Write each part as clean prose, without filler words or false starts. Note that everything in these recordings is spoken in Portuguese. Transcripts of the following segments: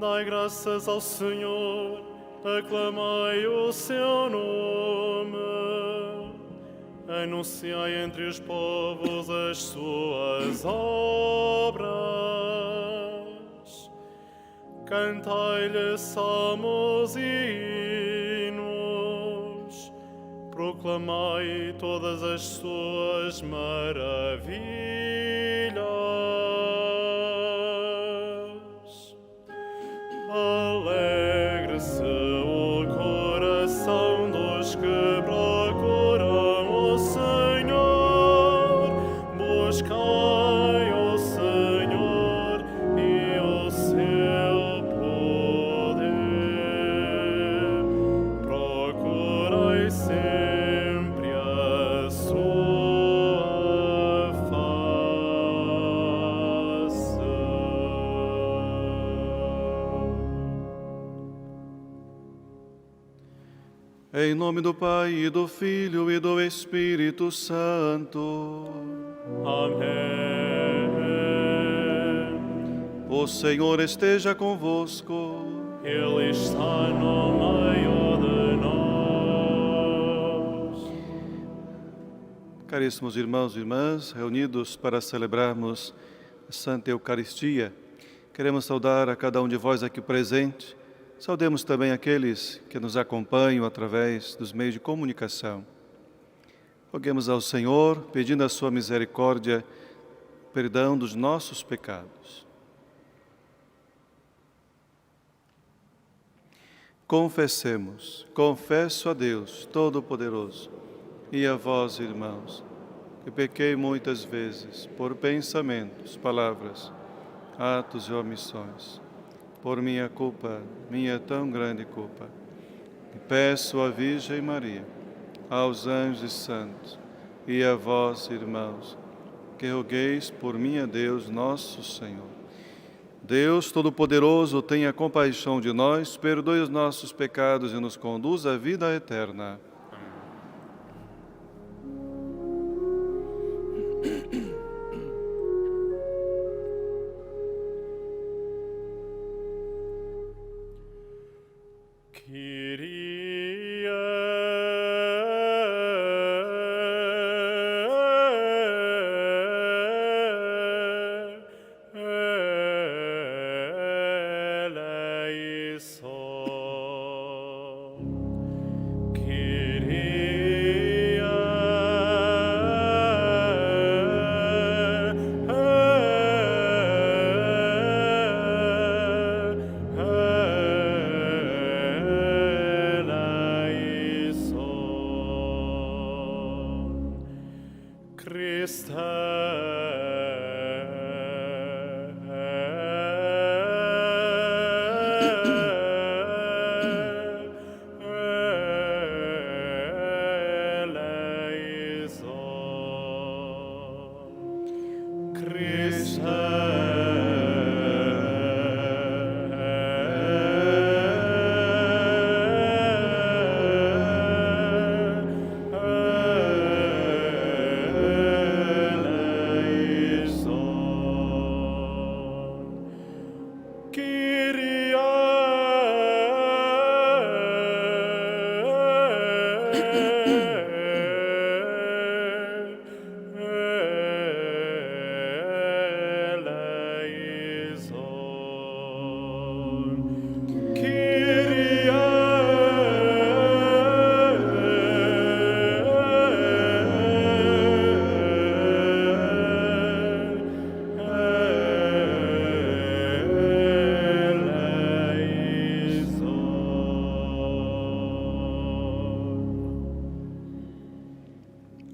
Dai graças ao Senhor, aclamai o seu nome. Anunciai entre os povos as suas obras. Cantai-lhe salmos e hinos. Proclamai todas as suas maravilhas. Alegre-se o coração dos que procuram o Senhor. Buscai o Senhor e o seu poder. Procurai sempre a sua face. Em nome do Pai, e do Filho, e do Espírito Santo. Amém. O Senhor esteja convosco. Ele está no meio de nós. Caríssimos irmãos e irmãs, reunidos para celebrarmos a Santa Eucaristia, queremos saudar a cada um de vós aqui presente. Saudemos também aqueles que nos acompanham através dos meios de comunicação. Roguemos ao Senhor, pedindo a sua misericórdia, perdão dos nossos pecados. Confessemos, confesso a Deus Todo-Poderoso e a vós, irmãos, que pequei muitas vezes por pensamentos, palavras, atos e omissões. Por minha culpa, minha tão grande culpa. E peço à Virgem Maria, aos anjos e santos, e a vós, irmãos, que rogueis por mim a Deus nosso Senhor. Deus Todo-Poderoso, tenha compaixão de nós, perdoe os nossos pecados e nos conduza à vida eterna.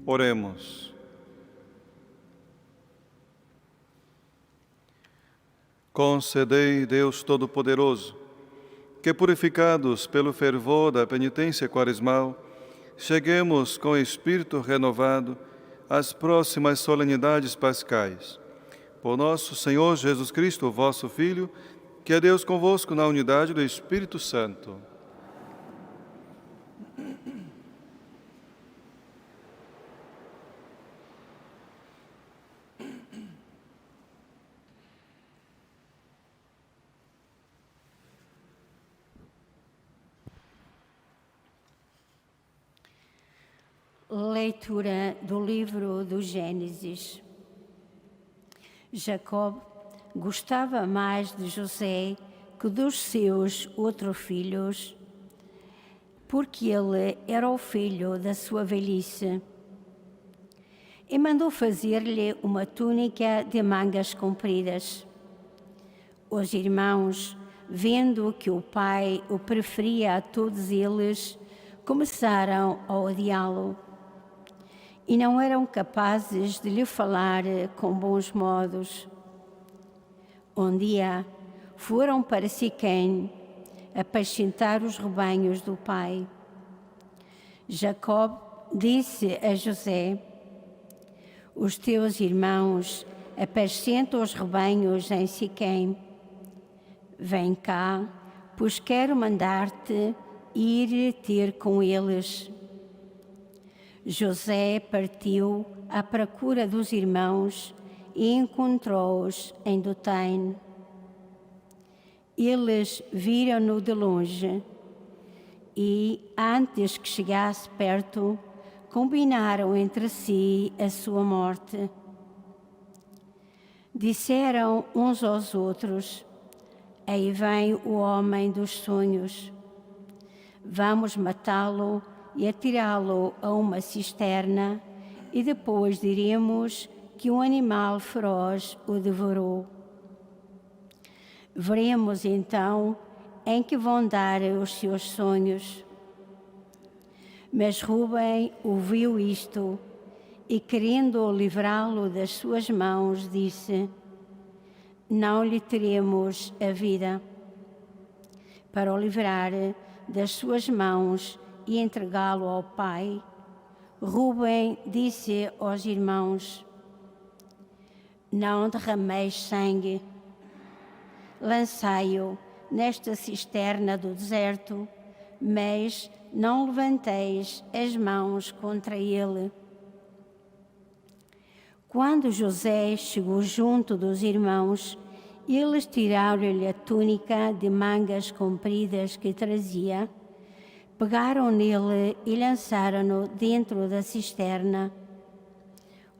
Oremos. Concedei, Deus Todo-Poderoso, que purificados pelo fervor da penitência quaresmal, cheguemos com espírito renovado às próximas solenidades pascais. Por nosso Senhor Jesus Cristo, vosso Filho, que é Deus convosco na unidade do Espírito Santo. Leitura do livro do Gênesis. Jacob gostava mais de José que dos seus outros filhos, porque ele era o filho da sua velhice. E mandou fazer-lhe uma túnica de mangas compridas. Os irmãos, vendo que o pai o preferia a todos eles, começaram a odiá-lo e não eram capazes de lhe falar com bons modos. Um dia foram para Siquém apacentar os rebanhos do pai. Jacob disse a José: os teus irmãos apacentam os rebanhos em Siquém. Vem cá, pois quero mandar-te ir ter com eles. José partiu à procura dos irmãos e encontrou-os em Dotaim. Eles viram-no de longe e, antes que chegasse perto, combinaram entre si a sua morte. Disseram uns aos outros: aí vem o homem dos sonhos. Vamos matá-lo e atirá-lo a uma cisterna, e depois diremos que um animal feroz o devorou. Veremos então em que vão dar os seus sonhos. Mas Rúben ouviu isto e, querendo livrá-lo das suas mãos, disse: não lhe teremos a vida. Para o livrar das suas mãos e entregá-lo ao pai, Rúben disse aos irmãos: não derrameis sangue, lançai-o nesta cisterna do deserto, mas não levanteis as mãos contra ele. Quando José chegou junto dos irmãos, eles tiraram-lhe a túnica de mangas compridas que trazia, pegaram nele e lançaram-no dentro da cisterna,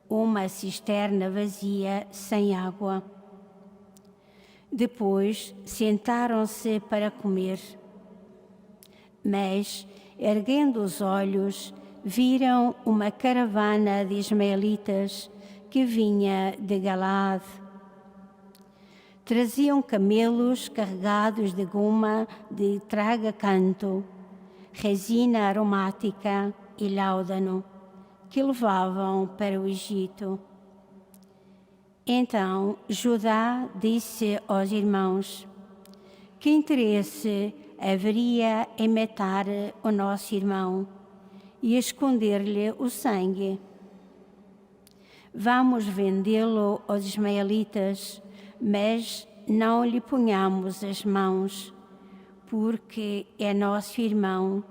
uma cisterna vazia, sem água. Depois sentaram-se para comer. Mas, erguendo os olhos, viram uma caravana de ismaelitas que vinha de Galaad. Traziam camelos carregados de goma de traga-canto, resina aromática e láudano, que levavam para o Egito. Então Judá disse aos irmãos: que interesse haveria em matar o nosso irmão e esconder-lhe o sangue? Vamos vendê-lo aos ismaelitas, mas não lhe ponhamos as mãos, porque é nosso irmão,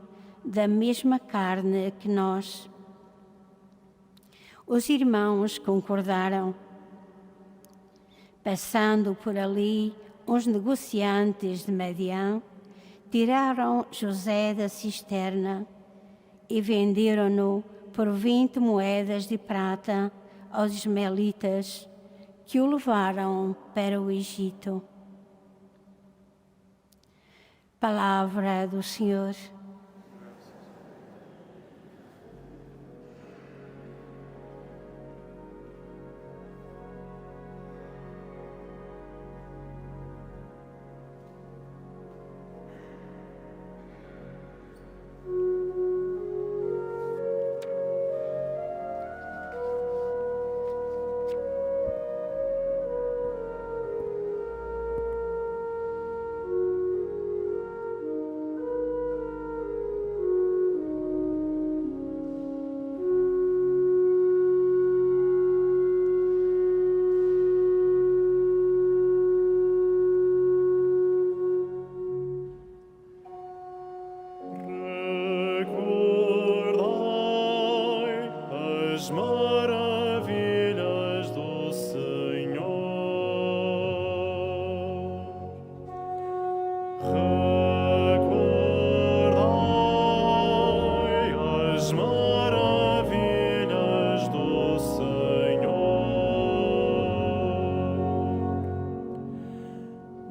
da mesma carne que nós. Os irmãos concordaram. Passando por ali, uns negociantes de Madiã tiraram José da cisterna e venderam-no por 20 moedas de prata aos ismaelitas, que o levaram para o Egito. Palavra do Senhor.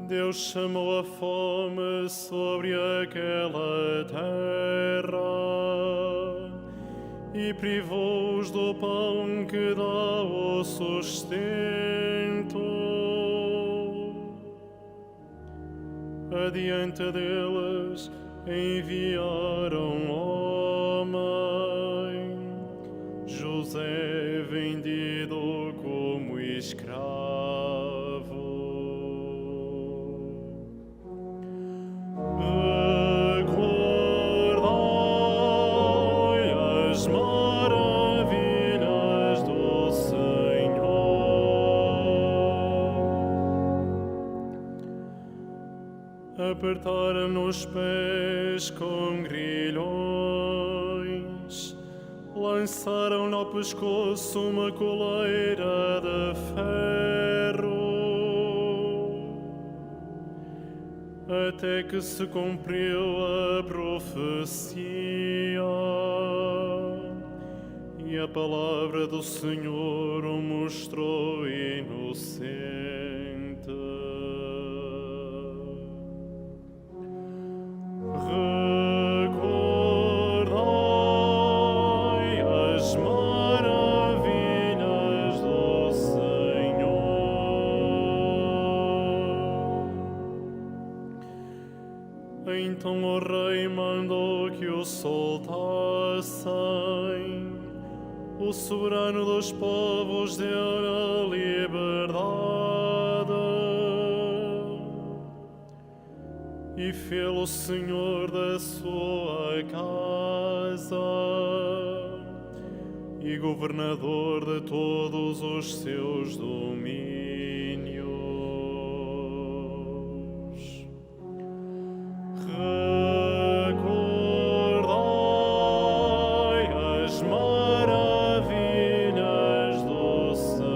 Deus chamou a fome sobre aquela terra e privou-os do pão que dá o sustento. Adiante deles enviaram homem, José vendido como escravo. Recordai as maravilhas do Senhor. Apertaram os pés com grilhões, lançaram ao pescoço uma coleira de ferro, até que se cumpriu a profecia e a palavra do Senhor o mostrou inocente. Recordai as maravilhas do Senhor. Então o rei mandou que o soltassem. O soberano dos povos deu a liberdade e fê-lo senhor da sua casa e governador de todos os seus domínios. Recordai as maravilhas do Senhor.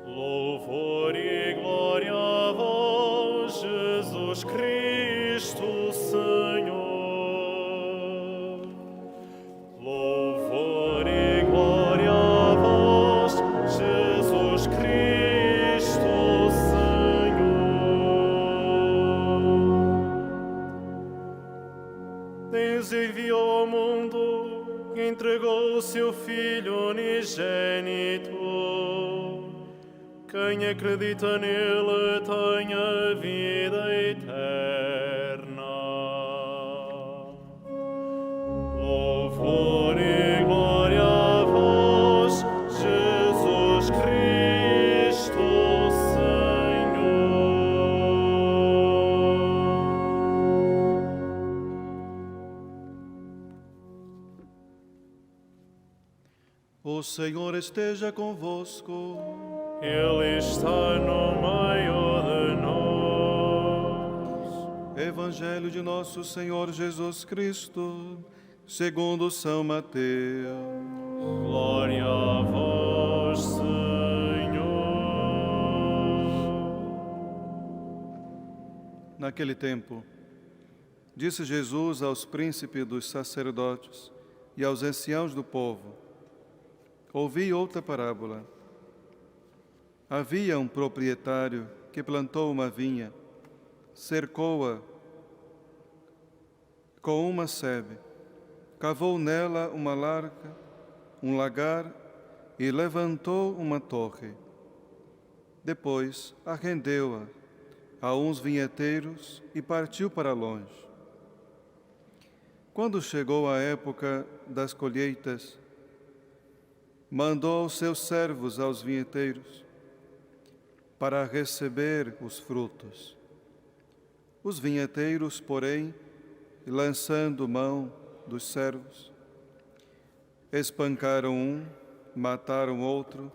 Louvor e glória a vós, Jesus Cristo, Senhor. Louvor e glória a vós, Jesus Cristo, Senhor. Deus enviou ao mundo, entregou o seu Filho unigênito. Quem acredita nele tem a vida eterna. Louvor e glória a vós, Jesus Cristo, Senhor. O Senhor esteja convosco. Ele está no meio de nós. Evangelho de nosso Senhor Jesus Cristo, segundo São Mateus. Glória a vós, Senhor. Naquele tempo, disse Jesus aos príncipes dos sacerdotes e aos anciãos do povo: ouvi outra parábola. Havia um proprietário que plantou uma vinha, cercou-a com uma sebe, cavou nela um lagar e levantou uma torre. Depois arrendeu-a a uns vinheteiros e partiu para longe. Quando chegou a época das colheitas, mandou os seus servos aos vinheteiros para receber os frutos. Os vinheteiros, porém, lançando mão dos servos, espancaram um mataram outro,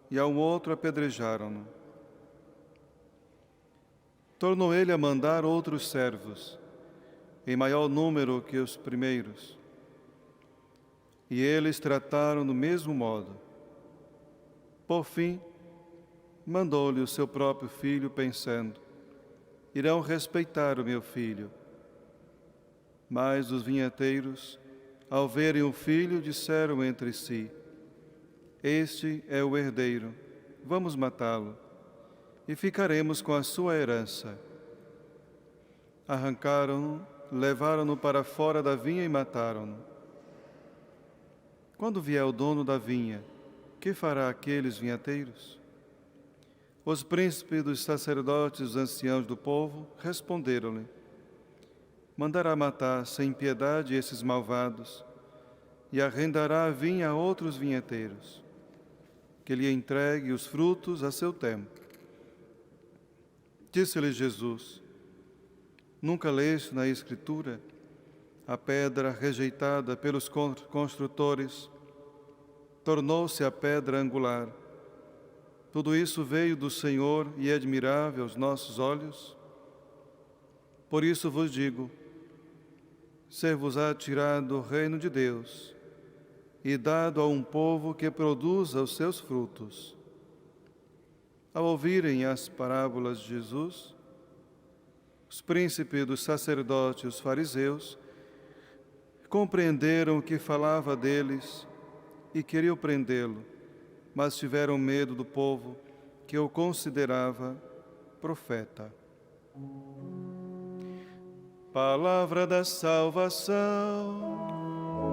e a um outro apedrejaram-no. Tornou ele a mandar outros servos, em maior número que os primeiros. E eles trataram do mesmo modo. Por fim, mandou-lhe o seu próprio filho, pensando: irão respeitar o meu filho. Mas os vinhateiros, ao verem o filho, disseram entre si: este é o herdeiro, vamos matá-lo, e ficaremos com a sua herança. Arrancaram-no, levaram-no para fora da vinha e mataram-no. Quando vier o dono da vinha, que fará aqueles vinhateiros? Os príncipes dos sacerdotes e os anciãos do povo responderam-lhe: mandará matar sem piedade esses malvados e arrendará a vinha a outros vinhateiros, que lhe entregue os frutos a seu tempo. Disse-lhe Jesus: nunca leste na Escritura a pedra rejeitada pelos construtores tornou-se a pedra angular. Tudo isso veio do Senhor e é admirável aos nossos olhos? Por isso vos digo: ser-vos-á tirado o reino de Deus e dado a um povo que produza os seus frutos. Ao ouvirem as parábolas de Jesus, os príncipes dos sacerdotes e os fariseus compreenderam o que falava deles e queriam prendê-lo, mas tiveram medo do povo, que o considerava profeta. Palavra da salvação.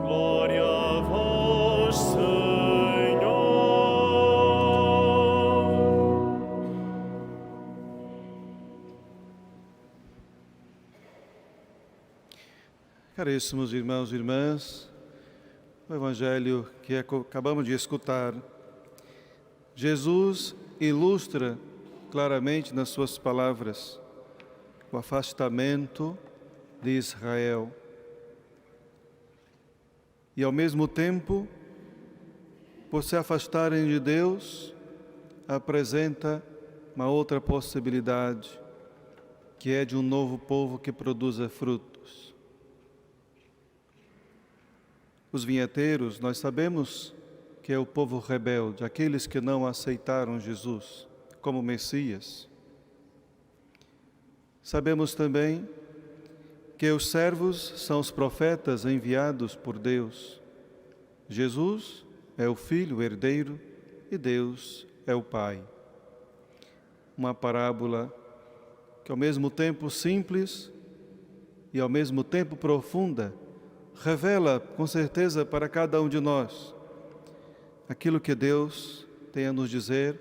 Glória a vós, Senhor. Caríssimos irmãos e irmãs, o Evangelho que acabamos de escutar, Jesus ilustra claramente nas suas palavras o afastamento de Israel. E ao mesmo tempo, por se afastarem de Deus, apresenta uma outra possibilidade, que é de um novo povo que produza frutos. Os vinhateiros, nós sabemos que é o povo rebelde, aqueles que não aceitaram Jesus como Messias. Sabemos também que os servos são os profetas enviados por Deus. Jesus é o Filho herdeiro e Deus é o Pai. Uma parábola que ao mesmo tempo simples e ao mesmo tempo profunda, revela com certeza para cada um de nós aquilo que Deus tem a nos dizer,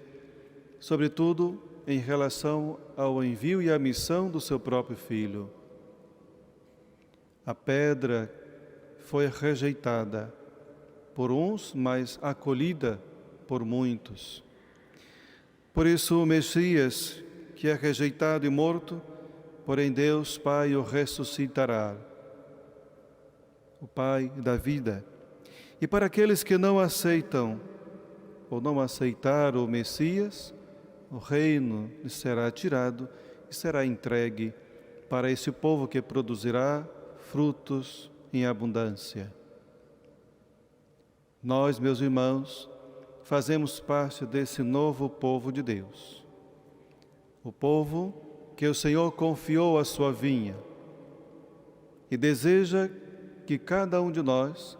sobretudo em relação ao envio e à missão do seu próprio Filho. A pedra foi rejeitada por uns, mas acolhida por muitos. Por isso o Messias, que é rejeitado e morto, porém Deus Pai o ressuscitará, o Pai da vida. E para aqueles que não aceitam ou não aceitaram o Messias, o reino lhes será tirado e será entregue para esse povo que produzirá frutos em abundância. Nós, meus irmãos, fazemos parte desse novo povo de Deus. O povo que o Senhor confiou à sua vinha e deseja que cada um de nós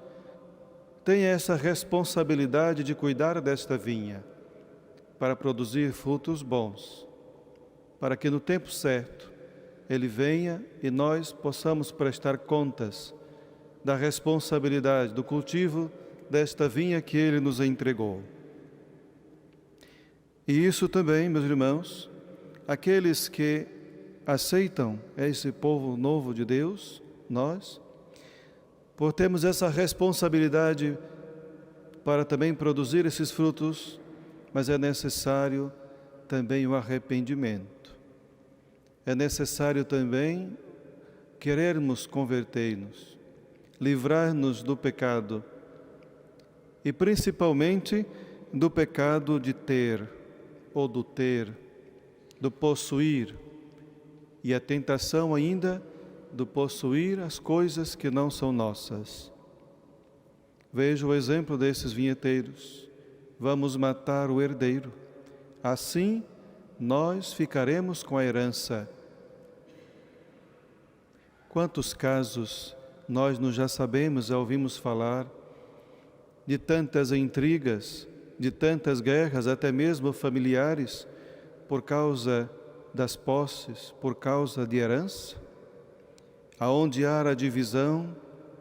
tenha essa responsabilidade de cuidar desta vinha para produzir frutos bons, para que no tempo certo Ele venha e nós possamos prestar contas da responsabilidade do cultivo desta vinha que Ele nos entregou. E isso também, meus irmãos, aqueles que aceitam esse povo novo de Deus, nós, por termos essa responsabilidade para também produzir esses frutos, mas é necessário também o arrependimento. É necessário também querermos converter-nos, livrar-nos do pecado e principalmente do pecado de ter, ou do ter, do possuir, e a tentação ainda do possuir as coisas que não são nossas. Veja o exemplo desses vinheteiros. Vamos matar o herdeiro. Assim, nós ficaremos com a herança. Quantos casos nós já sabemos, já ouvimos falar, de tantas intrigas, de tantas guerras, até mesmo familiares, por causa das posses, por causa de herança? Aonde há a divisão,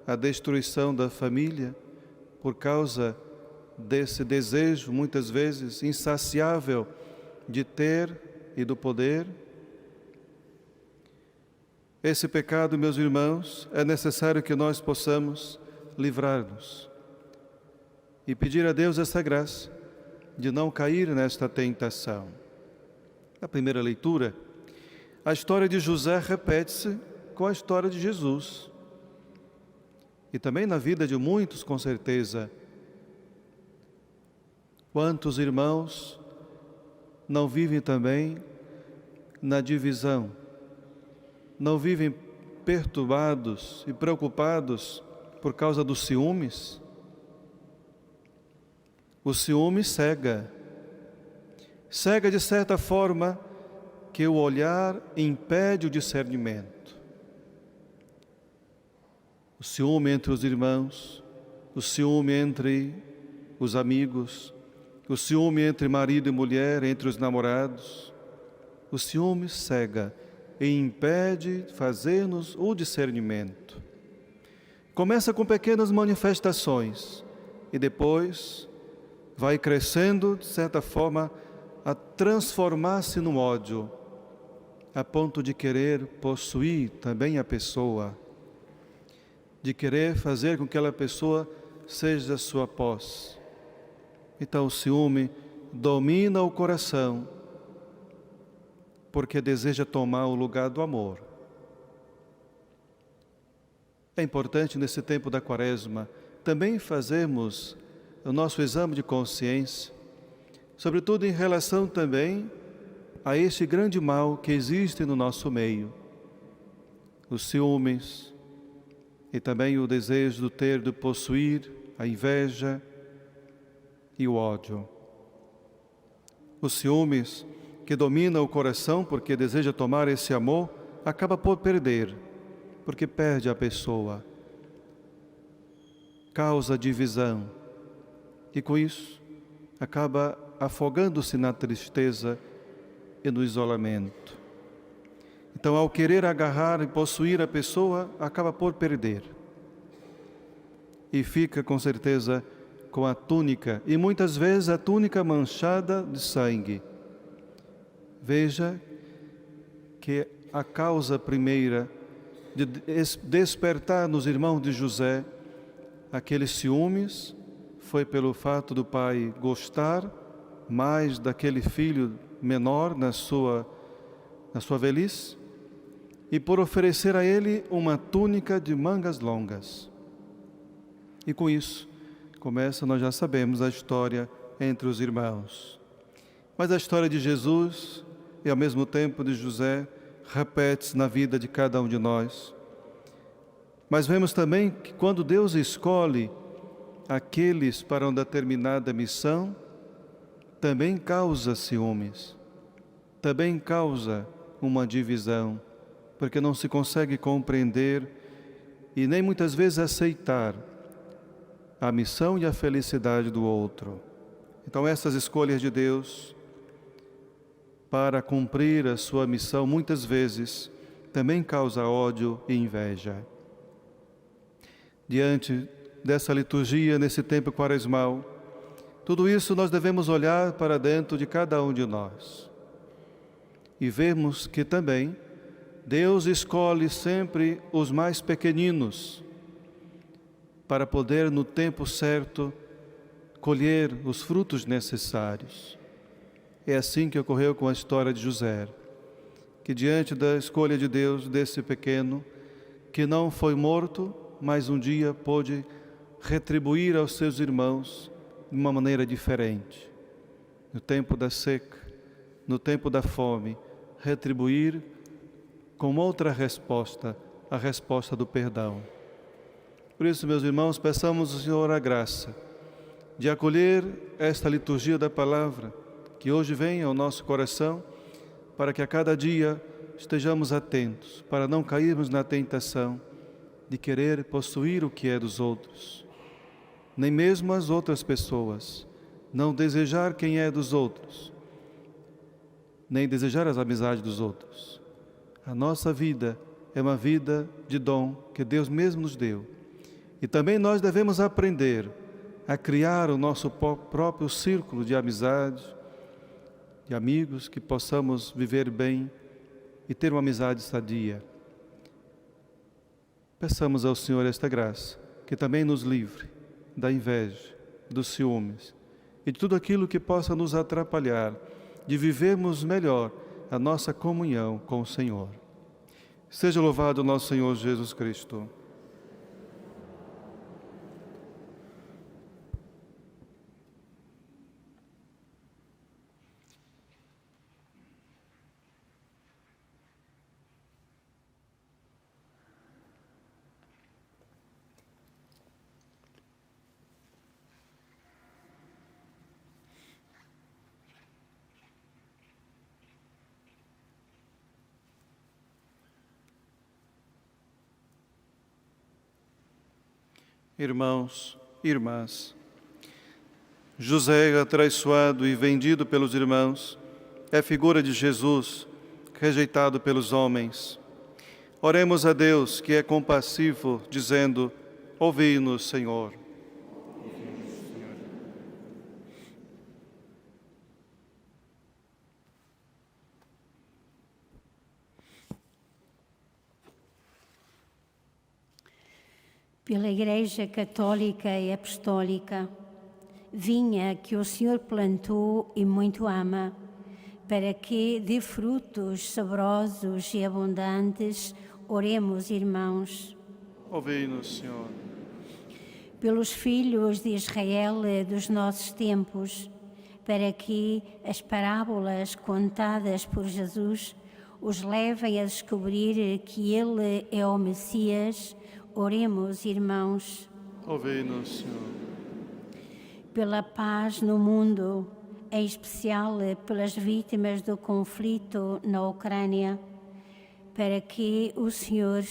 a destruição da família, por causa desse desejo, muitas vezes insaciável, de ter e do poder. Esse pecado, meus irmãos, é necessário que nós possamos livrar-nos e pedir a Deus essa graça de não cair nesta tentação. Na primeira leitura, a história de José repete-se com a história de Jesus. E também na vida de muitos, com certeza. Quantos irmãos não vivem também na divisão, não vivem perturbados e preocupados por causa dos ciúmes? O ciúme cega de certa forma que o olhar impede o discernimento. O ciúme entre os irmãos, o ciúme entre os amigos, o ciúme entre marido e mulher, entre os namorados. O ciúme cega e impede fazer-nos o discernimento. Começa com pequenas manifestações e depois vai crescendo, de certa forma, a transformar-se no ódio, a ponto de querer possuir também a pessoa, de querer fazer com que aquela pessoa seja sua posse. Então o ciúme domina o coração, porque deseja tomar o lugar do amor. É importante nesse tempo da Quaresma também fazermos o nosso exame de consciência, sobretudo em relação também a este grande mal que existe no nosso meio, os ciúmes, e também o desejo do ter, de possuir, a inveja e o ódio. Os ciúmes, que domina o coração porque deseja tomar esse amor, acaba por perder, porque perde a pessoa. Causa divisão e com isso acaba afogando-se na tristeza e no isolamento. Então, ao querer agarrar e possuir a pessoa, acaba por perder. E fica, com certeza, com a túnica, e muitas vezes a túnica manchada de sangue. Veja que a causa primeira de despertar nos irmãos de José aqueles ciúmes foi pelo fato do pai gostar mais daquele filho menor na sua velhice, e por oferecer a ele uma túnica de mangas longas. E com isso, começa, nós já sabemos, a história entre os irmãos. Mas a história de Jesus e ao mesmo tempo de José repete-se na vida de cada um de nós. Mas vemos também que quando Deus escolhe aqueles para uma determinada missão, também causa ciúmes, também causa uma divisão, porque não se consegue compreender e nem muitas vezes aceitar a missão e a felicidade do outro. Então essas escolhas de Deus para cumprir a sua missão muitas vezes também causa ódio e inveja. Diante dessa liturgia, nesse tempo quaresmal, tudo isso nós devemos olhar para dentro de cada um de nós e vermos que também Deus escolhe sempre os mais pequeninos para poder, no tempo certo, colher os frutos necessários. É assim que ocorreu com a história de José, que diante da escolha de Deus desse pequeno, que não foi morto, mas um dia pôde retribuir aos seus irmãos de uma maneira diferente. No tempo da seca, no tempo da fome, retribuir com outra resposta, a resposta do perdão. Por isso, meus irmãos, peçamos ao Senhor a graça de acolher esta liturgia da palavra que hoje vem ao nosso coração, para que a cada dia estejamos atentos, para não cairmos na tentação de querer possuir o que é dos outros, nem mesmo as outras pessoas, não desejar quem é dos outros, nem desejar as amizades dos outros. A nossa vida é uma vida de dom que Deus mesmo nos deu. E também nós devemos aprender a criar o nosso próprio círculo de amizade, de amigos, que possamos viver bem e ter uma amizade sadia. Peçamos ao Senhor esta graça, que também nos livre da inveja, dos ciúmes e de tudo aquilo que possa nos atrapalhar de vivermos melhor a nossa comunhão com o Senhor. Seja louvado nosso Senhor Jesus Cristo. Irmãos, irmãs, José, atraiçoado e vendido pelos irmãos, é figura de Jesus, rejeitado pelos homens. Oremos a Deus, que é compassivo, dizendo: ouvi-nos, Senhor. Pela Igreja Católica e Apostólica, vinha que o Senhor plantou e muito ama, para que dê frutos saborosos e abundantes, oremos, irmãos. Ouvi-nos, Senhor. Pelos filhos de Israel dos nossos tempos, para que as parábolas contadas por Jesus os levem a descobrir que Ele é o Messias, oremos, irmãos. Ouvi-nos, Senhor. Pela paz no mundo, em especial pelas vítimas do conflito na Ucrânia, para que o Senhor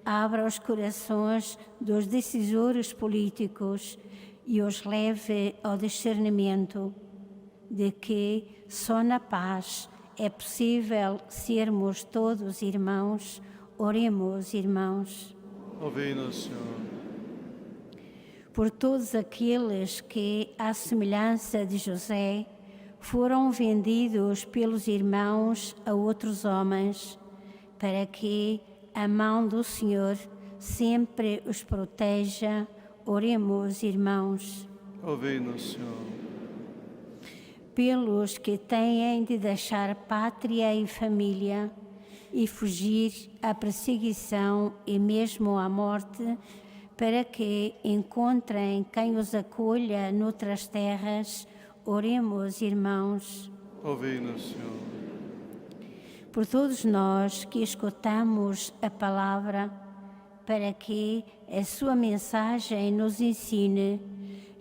abra os corações dos decisores políticos e os leve ao discernimento de que só na paz é possível sermos todos irmãos. Oremos, irmãos. Ouvi-nos, Senhor. Por todos aqueles que, à semelhança de José, foram vendidos pelos irmãos a outros homens, para que a mão do Senhor sempre os proteja. Oremos, irmãos. Ouvi-nos, Senhor. Pelos que têm de deixar pátria e família e fugir à perseguição e mesmo à morte, para que encontrem quem os acolha noutras terras. Oremos, irmãos. Ouvi-nos, Senhor. Por todos nós que escutamos a palavra, para que a sua mensagem nos ensine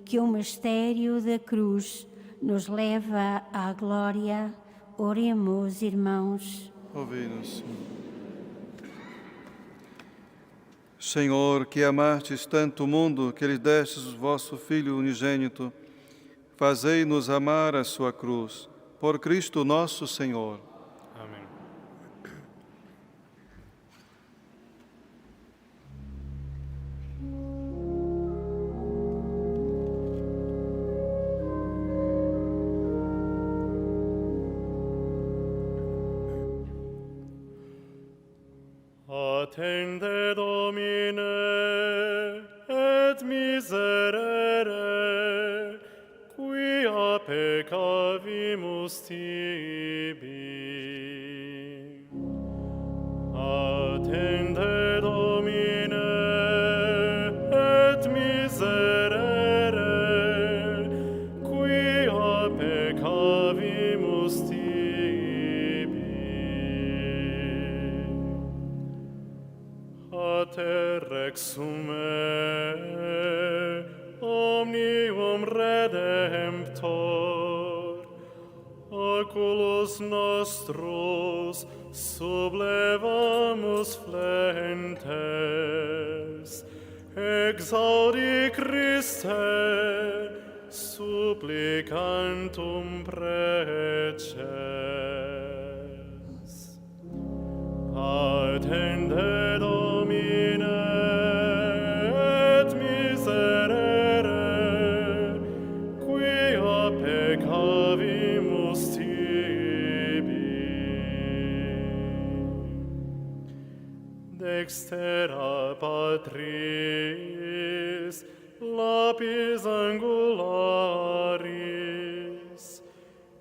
que o mistério da cruz nos leva à glória. Oremos, irmãos. Ouvi-nos, Senhor. Senhor, que amastes tanto o mundo, que lhe destes o vosso Filho unigênito, fazei-nos amar a sua cruz. Por Cristo nosso Senhor. Amém. Attende, Domine, et miserere, quia peccavimus tibi. Attende, Domine, et miserere, exume omnium redemptor, oculos nostros sublevamus flentes, exaudi Christe, supplicantum preces. Attende, Domine, et miserere, quia peccavimus tibi. Dextera Patris, lapis angularis,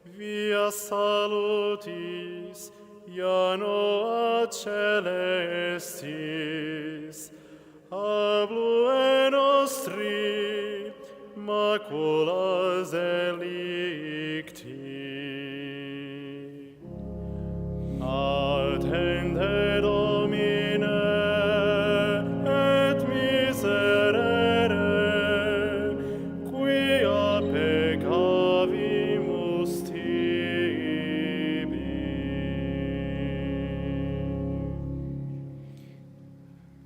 via salutis, ianoa celestis, ablue nostri, maculas delicti. Attende, Domine, et miserere, quia peccavimus tibi.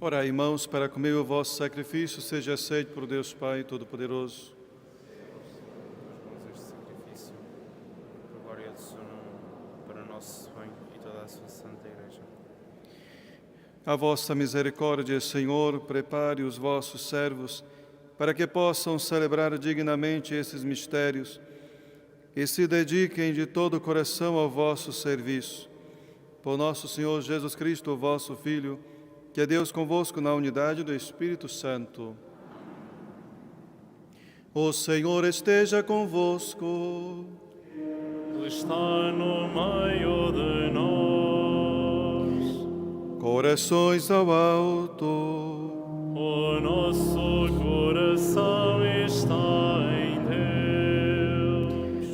Orai, irmãos, para comer o vosso sacrifício seja aceito por Deus Pai Todo-Poderoso. Este sacrifício, por glória do seu nome, para o nosso bem e toda a sua santa Igreja. A vossa misericórdia, Senhor, prepare os vossos servos para que possam celebrar dignamente esses mistérios e se dediquem de todo o coração ao vosso serviço. Por nosso Senhor Jesus Cristo, vosso Filho, que é Deus convosco na unidade do Espírito Santo. O Senhor esteja convosco. Ele está no meio de nós. Corações ao alto. O nosso coração está em Deus.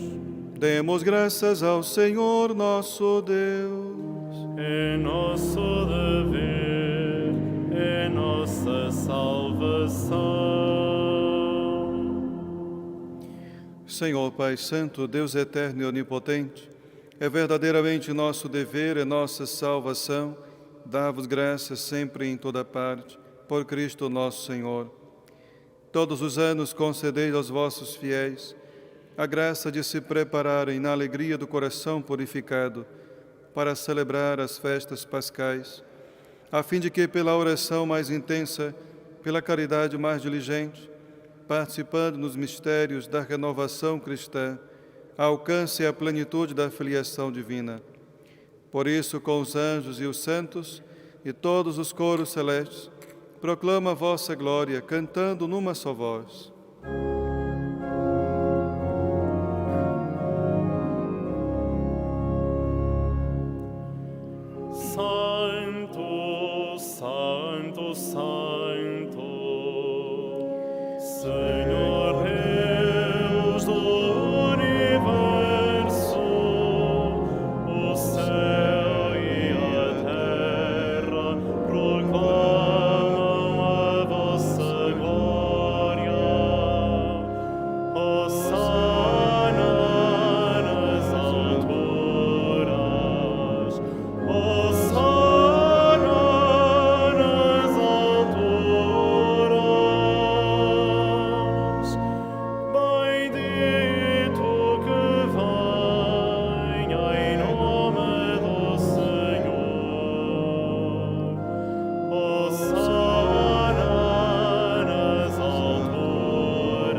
Demos graças ao Senhor nosso Deus. É nosso dever, é nossa salvação. Senhor Pai Santo, Deus eterno e onipotente, é verdadeiramente nosso dever, é nossa salvação, dar-vos graças sempre e em toda parte, por Cristo nosso Senhor. Todos os anos concedeis aos vossos fiéis a graça de se prepararem na alegria do coração purificado para celebrar as festas pascais, a fim de que, pela oração mais intensa, pela caridade mais diligente, participando nos mistérios da renovação cristã, alcance a plenitude da filiação divina. Por isso, com os anjos e os santos e todos os coros celestes, proclama a vossa glória, cantando numa só voz. Santo, Santo, Santo, Senhor Deus do universo, o céu e a terra proclamam a vossa glória. Hosana nas alturas, Hosana nas alturas. Bendito que venha em nome do Senhor. Hosana nas alturas,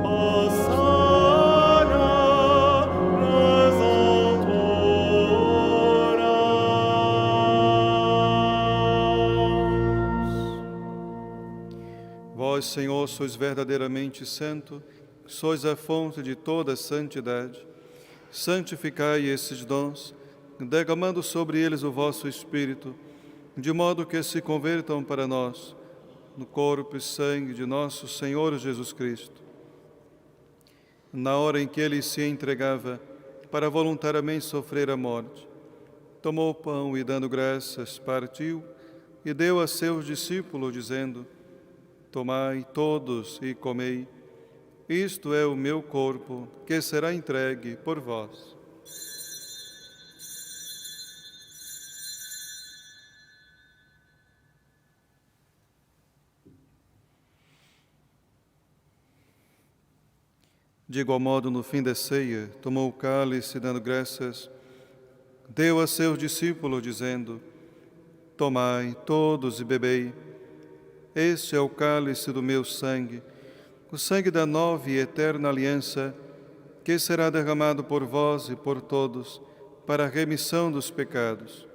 Hosana nas alturas. Vós, Senhor, sois verdadeiramente santo, sois a fonte de toda santidade. Santificai esses dons, derramando sobre eles o vosso Espírito, de modo que se convertam para nós, no corpo e sangue de nosso Senhor Jesus Cristo. Na hora em que ele se entregava para voluntariamente sofrer a morte, tomou o pão e, dando graças, partiu, e deu a seus discípulos, dizendo: Tomai todos e comei, isto é o meu corpo, que será entregue por vós. De igual modo, no fim da ceia, tomou o cálice, dando graças, deu a seus discípulos, dizendo: Tomai todos e bebei, este é o cálice do meu sangue, o sangue da nova e eterna aliança, que será derramado por vós e por todos, para a remissão dos pecados.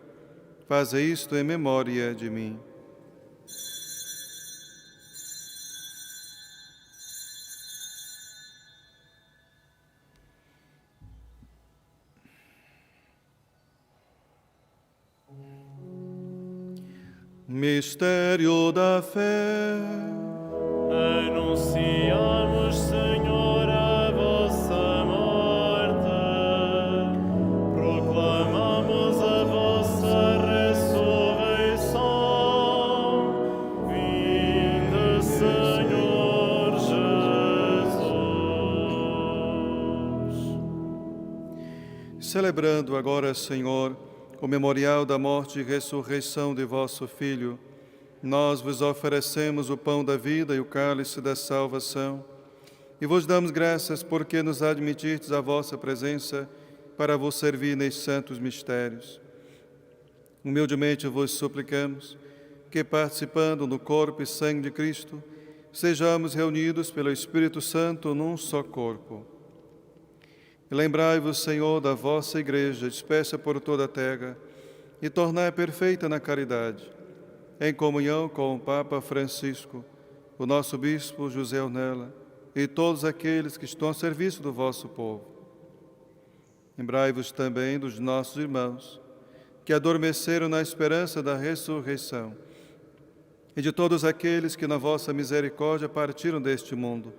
Faze isto em memória de mim. Mistério da fé. Anunciamos, Senhor, a vossa morte, proclamamos a vossa ressurreição. Vinde, Senhor Jesus. Celebrando agora, Senhor, o memorial da morte e ressurreição de vosso Filho, nós vos oferecemos o pão da vida e o cálice da salvação, e vos damos graças porque nos admitistes à vossa presença para vos servir nestes santos mistérios. Humildemente vos suplicamos que, participando no corpo e sangue de Cristo, sejamos reunidos pelo Espírito Santo num só corpo. E lembrai-vos, Senhor, da vossa Igreja, dispersa por toda a terra, e tornai perfeita na caridade, em comunhão com o Papa Francisco, o nosso Bispo José Ornella, e todos aqueles que estão a serviço do vosso povo. Lembrai-vos também dos nossos irmãos, que adormeceram na esperança da ressurreição, e de todos aqueles que na vossa misericórdia partiram deste mundo.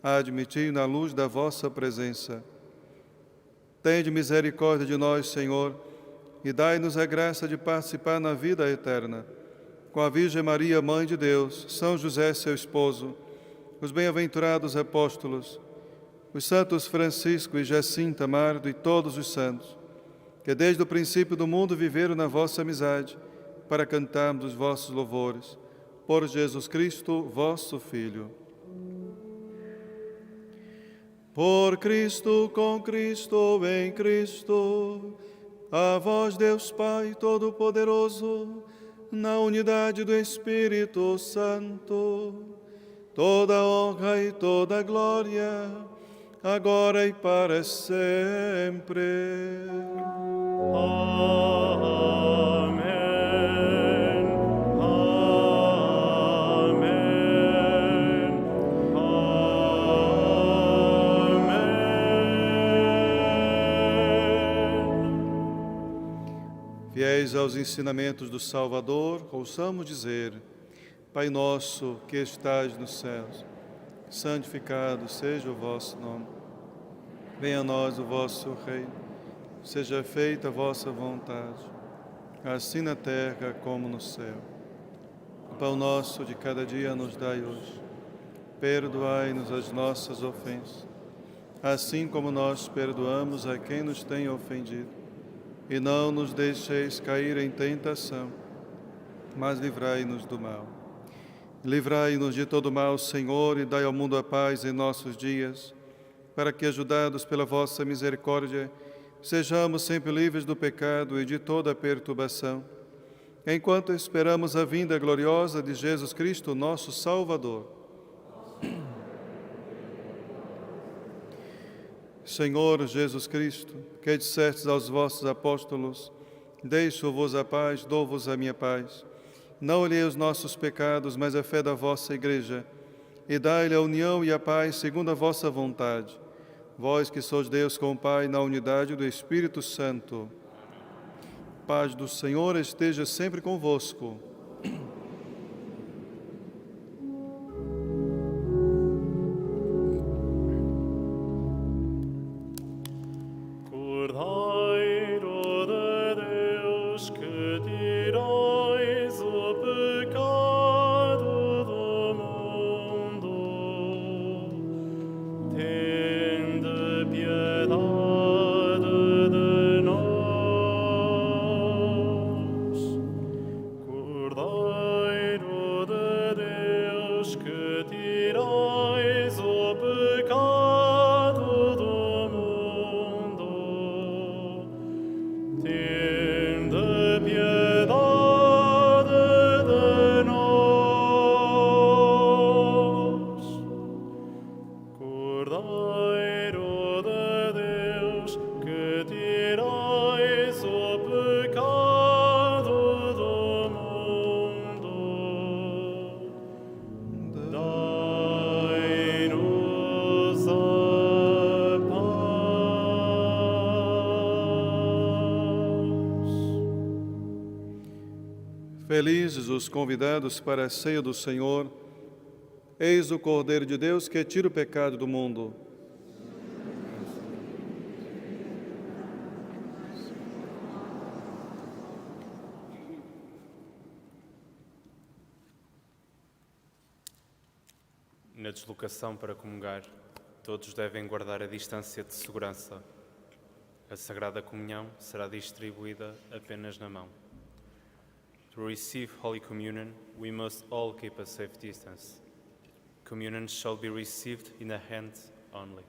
Admiti na luz da vossa presença. Tende misericórdia de nós, Senhor, e dai-nos a graça de participar na vida eterna, com a Virgem Maria, Mãe de Deus, São José, seu esposo, os bem-aventurados apóstolos, os santos Francisco e Jacinta, Mardo e todos os santos, que desde o princípio do mundo viveram na vossa amizade, para cantarmos os vossos louvores. Por Jesus Cristo, vosso Filho. Por Cristo, com Cristo, em Cristo, a vós, Deus Pai Todo-Poderoso, na unidade do Espírito Santo, toda honra e toda glória, agora e para sempre. Amém. Fiéis aos ensinamentos do Salvador, ouçamos dizer: Pai nosso que estais nos céus, santificado seja o vosso nome. Venha a nós o vosso reino, seja feita a vossa vontade, assim na terra como no céu. O pão nosso de cada dia nos dai hoje. Perdoai-nos as nossas ofensas, assim como nós perdoamos a quem nos tem ofendido. E não nos deixeis cair em tentação, mas livrai-nos do mal. Livrai-nos de todo mal, Senhor, e dai ao mundo a paz em nossos dias, para que, ajudados pela vossa misericórdia, sejamos sempre livres do pecado e de toda perturbação, enquanto esperamos a vinda gloriosa de Jesus Cristo, nosso Salvador. Senhor Jesus Cristo, que dissestes aos vossos apóstolos: Deixo-vos a paz, dou-vos a minha paz. Não olhei os nossos pecados, mas a fé da vossa Igreja, e dai-lhe a união e a paz segundo a vossa vontade. Vós que sois Deus com o Pai, na unidade do Espírito Santo. Paz do Senhor esteja sempre convosco. Cordeiro de Deus, que tirais Cordeiro de Deus, que tirais o pecado do mundo, dai-nos a paz. Felizes os convidados para a ceia do Senhor. Eis o Cordeiro de Deus que tira o pecado do mundo. Na deslocação para comungar, todos devem guardar a distância de segurança. A Sagrada Comunhão será distribuída apenas na mão. To receive Holy Communion, we must all keep a safe distance. Communion shall be received in the hand only.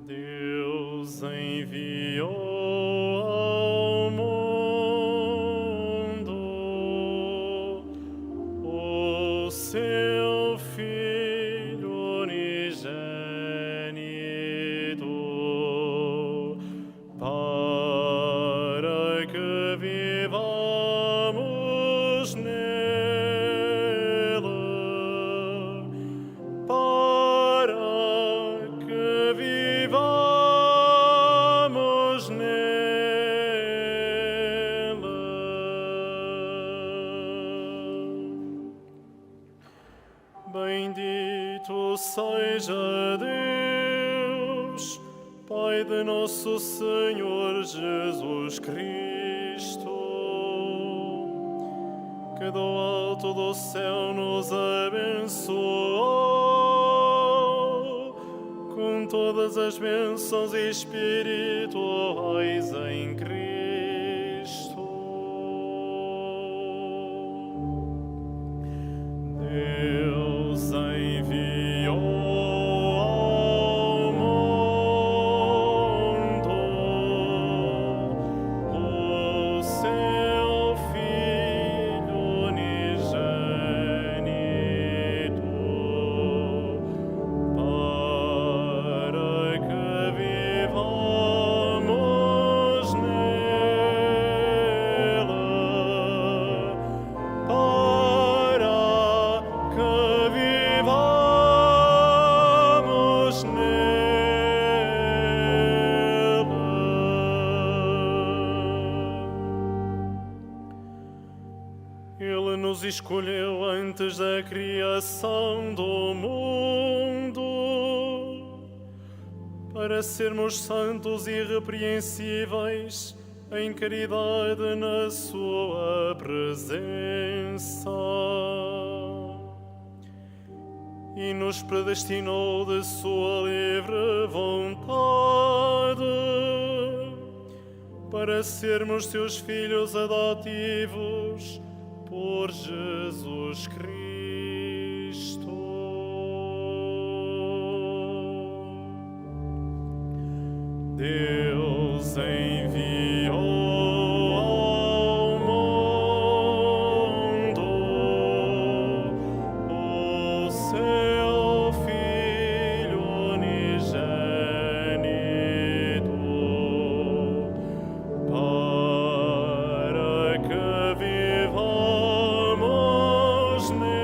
Deus enviou ao mundo o seu Filho unigênito, para que vivamos nele, para que vivamos nele. Bendito seja Deus, Pai de nosso Senhor Jesus Cristo, que do alto do céu nos abençoou com todas as bênçãos espirituais em Cristo. Deus enviou ao mundo o seu Filho unigênito, para que vivamos nele, para que vivamos nele. Ele nos escolheu antes da criação do mundo para sermos santos e irrepreensíveis em caridade na sua presença, e nos predestinou de sua livre vontade para sermos seus filhos adotivos por Jesus Cristo. Deus enviou ao mundo o seu Filho unigênito, para que vivamos nele.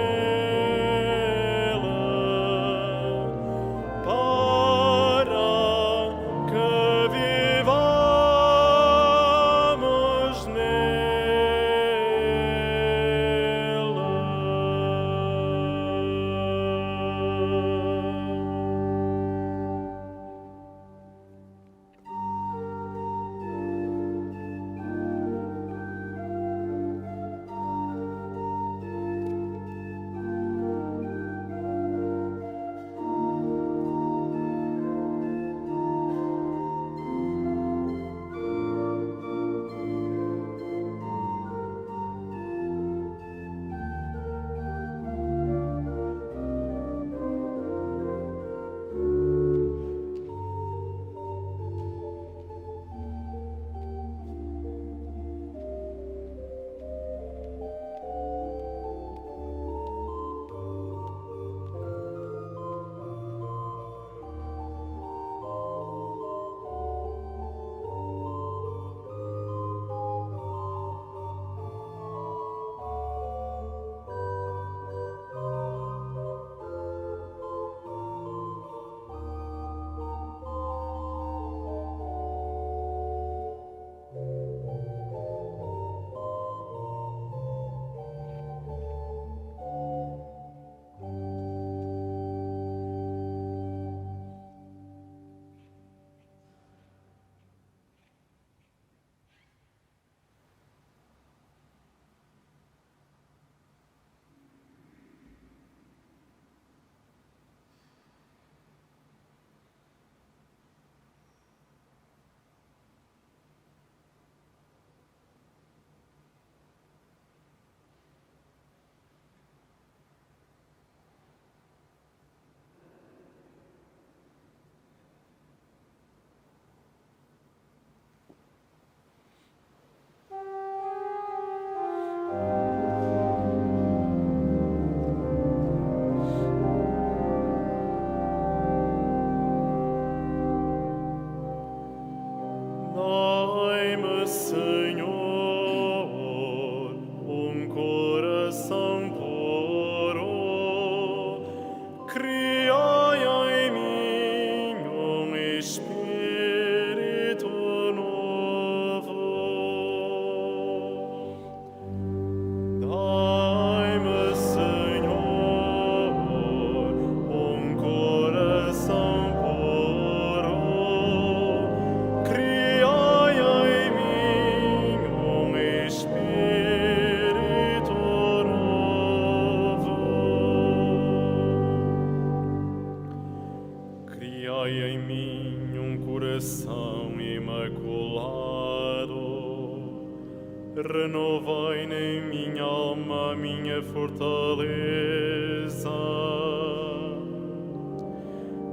Renovai em minha alma a minha fortaleza.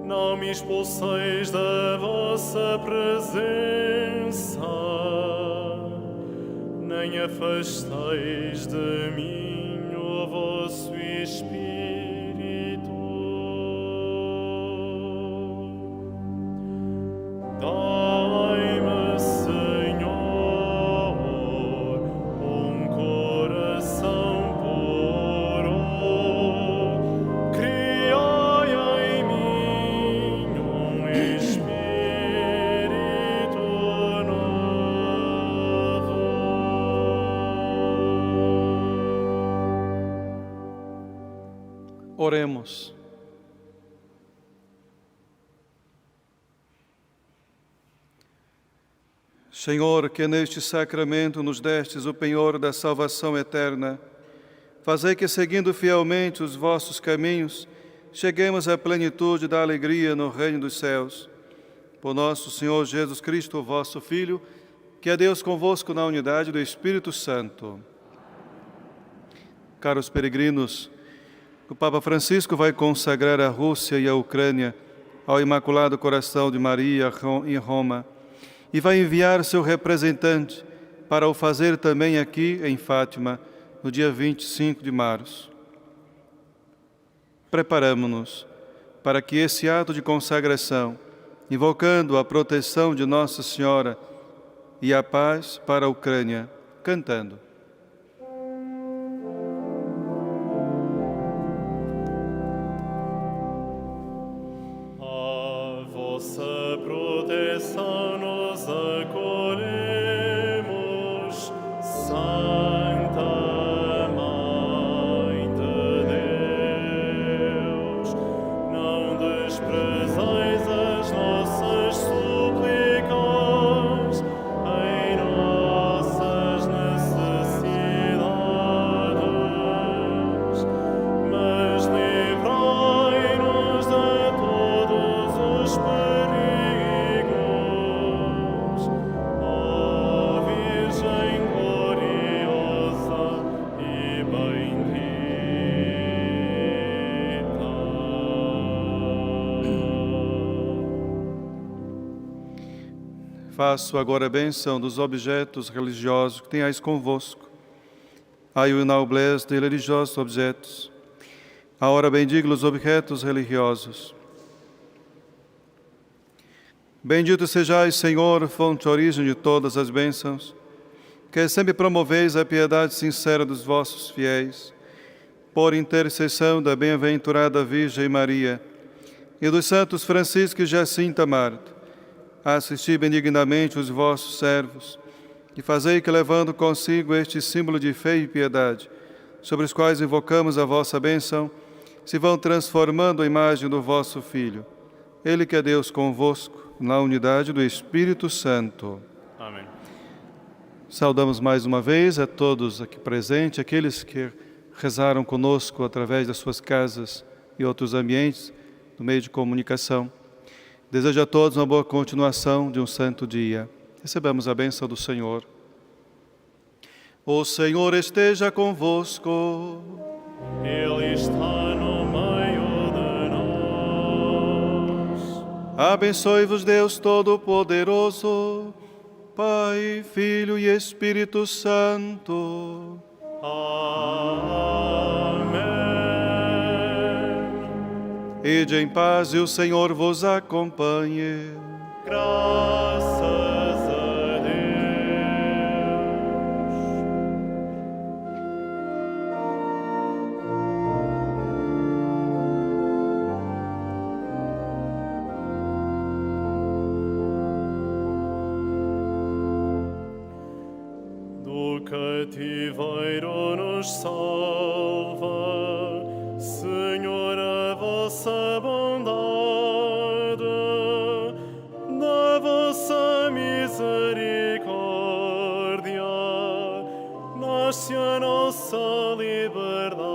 Não me expulseis da vossa presença, nem afasteis de mim o vosso Espírito. Dai-me, Senhor, um coração puro, criai em mim um espírito novo. Oremos. Senhor, que neste sacramento nos destes o penhor da salvação eterna, fazei que, seguindo fielmente os vossos caminhos, cheguemos à plenitude da alegria no reino dos céus. Por nosso Senhor Jesus Cristo, vosso Filho, que é Deus convosco na unidade do Espírito Santo. Caros peregrinos, o Papa Francisco vai consagrar a Rússia e a Ucrânia ao Imaculado Coração de Maria em Roma, e vai enviar seu representante para o fazer também aqui em Fátima, no dia 25 de março. Preparamo-nos para que esse ato de consagração, invocando a proteção de Nossa Senhora e a paz para a Ucrânia, cantando. A vossa proteção nos acolhemos, Santa Mãe de Deus. Não desprezeis as nossas súplicas em nossas necessidades, mas livrai-nos de todos os perigos, ó Virgem gloriosa e bendita. Faço agora a bênção dos objetos religiosos que tenhais convosco. Ai, o noblesse de religiosos objetos. Agora bendigo os objetos religiosos. Bendito sejais, Senhor, fonte e origem de todas as bênçãos, que sempre promoveis a piedade sincera dos vossos fiéis, por intercessão da bem-aventurada Virgem Maria e dos santos Francisco e Jacinta Marta. Assisti benignamente os vossos servos e fazei que, levando consigo este símbolo de fé e piedade, sobre os quais invocamos a vossa bênção, se vão transformando a imagem do vosso Filho. Ele que é Deus convosco, na unidade do Espírito Santo. Amém. Saudamos mais uma vez a todos aqui presentes, aqueles que rezaram conosco através das suas casas e outros ambientes, no meio de comunicação. Desejo a todos uma boa continuação de um santo dia. Recebamos a bênção do Senhor. O Senhor esteja convosco. Ele está no meio de nós. Abençoe-vos Deus Todo-Poderoso, Pai, Filho e Espírito Santo. Amém. Ide em paz e o Senhor vos acompanhe. Graças a Deus. Do cativeiro nos salva, Senhor, a vossa bondade, da vossa misericórdia, nasce a nossa liberdade.